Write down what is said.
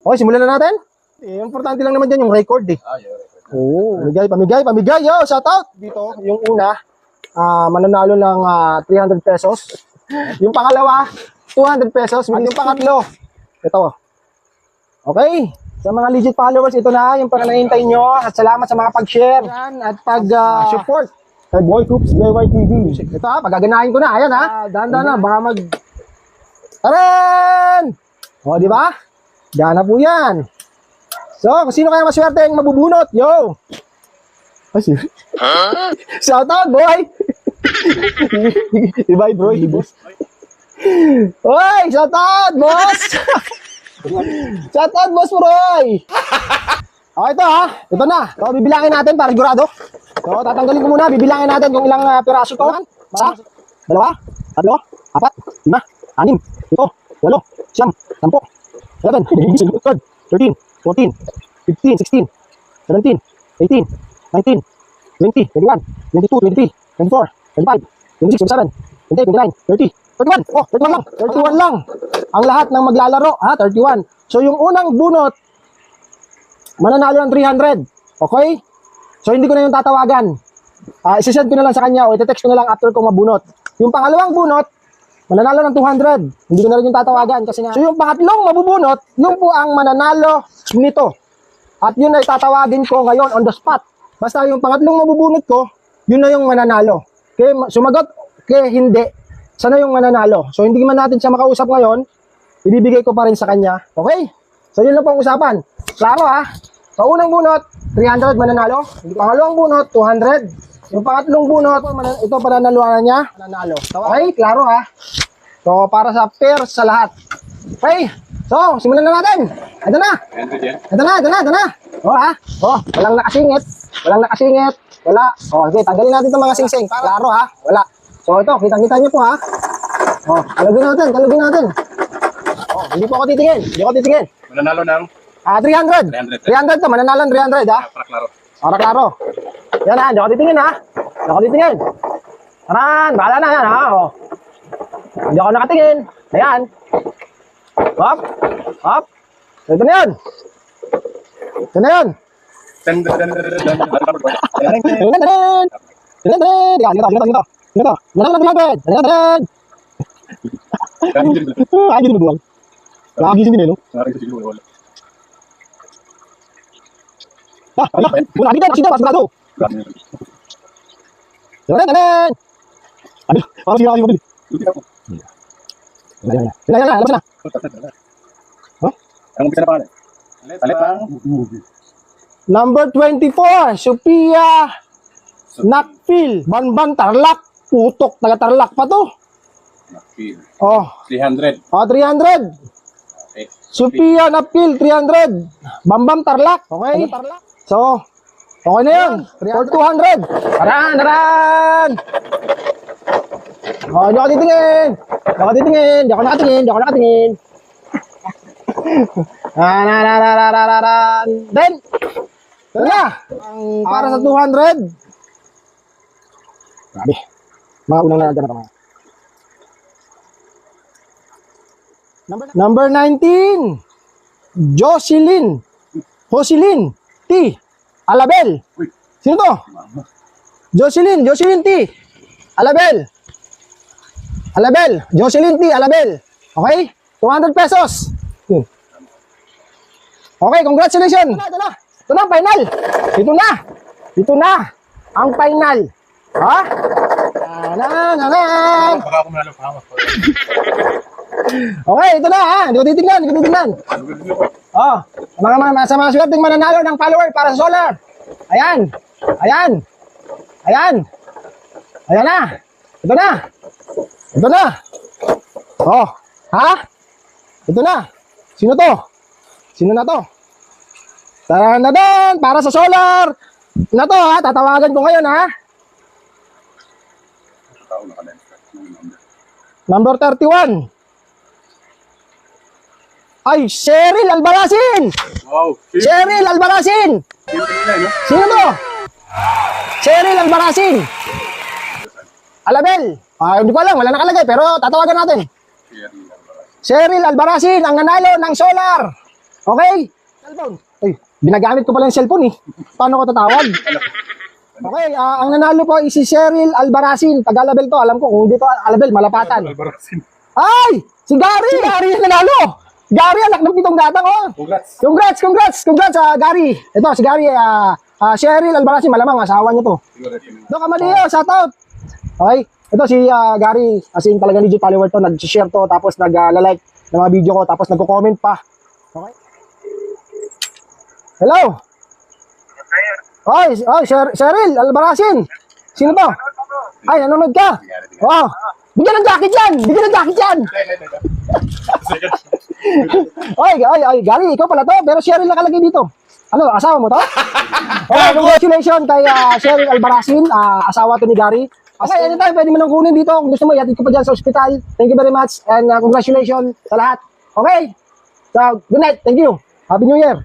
Okay, simulan na natin. Importante lang naman dyan yung record eh. Oo, pamigay. Yo, shout out. Dito, yung una, mananalo ng 300 pesos. Yung pangalawa, 200 pesos. At yung pangatlo, ito. Okay, sa mga legit followers, ito na yung pananahintay nyo. At salamat sa mga pag-share at pag-support kay Boy Coops DIY TV. Ito pagaganahin ko na. Ayan dahan-dahan na, baka Taran! O, di ba? Diyan na po yan. So, kung sino kaya maswerte yung mabubunot? Yo! Shout out, boy! Diba, bro? Oy! Shout out, boss! Shout out, boss, Roy! Okay, ito Ito na. So, bibilangin natin para sigurado. So, tatanggalin ko muna. Bibilangin natin kung ilang piraso to. Para? Dalawa? Tatlo? Apat? Lima? Anim? Ito? Walo? Siyam? Sampo? 11? 13? 14? 15? 16? 17? 18? 19? 20? 21? 22? 23? 24? 25? 26? 27? 28? 29? 30? 31? Oh, 31 lang! 31 lang! Ang lahat ng maglalaro, 31. So, yung unang bunot, mananalo ng 300. Okay? So, hindi ko na yung tatawagan. Isisend ko na lang sa kanya o iti-text ko na lang after kong mabunot. Yung pangalawang bunot, mananalo ng 200. Hindi ko na rin yung tatawagan kasi nga. So, yung pangatlong mabubunot, yung po ang mananalo nito. At yun ay tatawagin ko ngayon on the spot. Basta yung pangatlong mabubunot ko, yun na yung mananalo. Kaya sumagot, kaya hindi. Sana yung mananalo. So, hindi man natin siya makausap ngayon, ibibigay ko pa rin sa kanya. Okay? So, yun lang pong usapan. Klaro Sa unang bunot, 300 mananalo. Yung pangalawang bunot, 200. Yung pangatlong bunot, ito pananaluan niya, mananalo. Okay? Klaro So, para sa pair sa lahat. Okay? So, simulan na natin. Ito na. Ito na. Walang nakasingit. Wala. Okay, tanggalin natin itong mga singsing. Klaro Wala. So, ito, kitang-kita niyo po kalugin natin. Hindi po ako titingin. Mananalo ng 300. 300 to, mananalo ng 300 para klaro. Para klaro. Yan hindi ako titingin Taran, bahala na yan Hindi ako nakatingin. Ayan. Hop. Ito na yun. Lagi sini no. Lagi kan sini Mas Brado. Jalan. Aduh, orang sini mobil. Ya, labas na. Ang umpisa na pangalan? Talepang. Number 24, Sophia Nakpil, Banban, Tarlac. Putok, taga Tarlac pa to. 300. 300. Okay. Sophia Nakpil, 300. Bambam, Tarlac. Okay. So, okay na yun. For 200. Taran. Hindi ako titingin. Hindi ako nakatingin. Then, ito na. Para sa 200. Grabe. Mga unang na dyan na. Number 19. Jocelyn T. Alabel. Sino to? Jocelyn T. Alabel. Jocelyn T. Alabel. Okay? 200 pesos. Okay, congratulations. Ito na, final. Ito na. Ang final. Baka ako manalo pa. Okay, ito na Hindi ko titignan. Sa mga swerteng mananalo ng follower para sa solar. Ayan na. Ito na. Ito na. Sino na to? Taran, para sa solar. Na to tatawagan ko ngayon Number 31. Ay, Cheryl Albarracin! Wow! Cheryl Albarracin! Sino to? Cheryl Albarracin! Alabel! Hindi ko alam, wala nakalagay, pero tatawagan natin. Cheryl Albarracin, ang nanalo ng solar. Okay. Cellphone. Ay, binagamit ko pala yung cellphone eh. Paano ko tatawag? Okay, ang nanalo po is si Cheryl Albaracin. Taga-Alabel to. Alam ko kung dito Alabel, Malapatan. Albarasin. Ay! Si Gary! Si Gary yung nanalo! Gary, anak ng pitong gatang, oh! Congrats. Congrats, Gary! Ito, si Gary, Cheryl Albaracin, malamang, asawa niyo to. Doon ka Maneo, shoutout! Okay, ito si Gary, as in talaga legit follower to, nag-share to, tapos nag-like ng mga video ko, tapos nagko-comment pa. Okay? Hello? Oy, Cheryl Albaracin! Sino to? Ay, nanonood ka? Oo. Bigyan ng jacket yan! Oy, Gary, ikaw pala to, pero Cheryl nakalagay dito. Ano, asawa mo to? Okay, congratulations kay Cheryl Albaracin, asawa to ni Gary. Okay, anytime, pwede mo nang kunin dito kung gusto mo, yatid ko pa dyan sa ospital. Thank you very much, and congratulations sa lahat. Okay? So, good night, thank you. Happy New Year.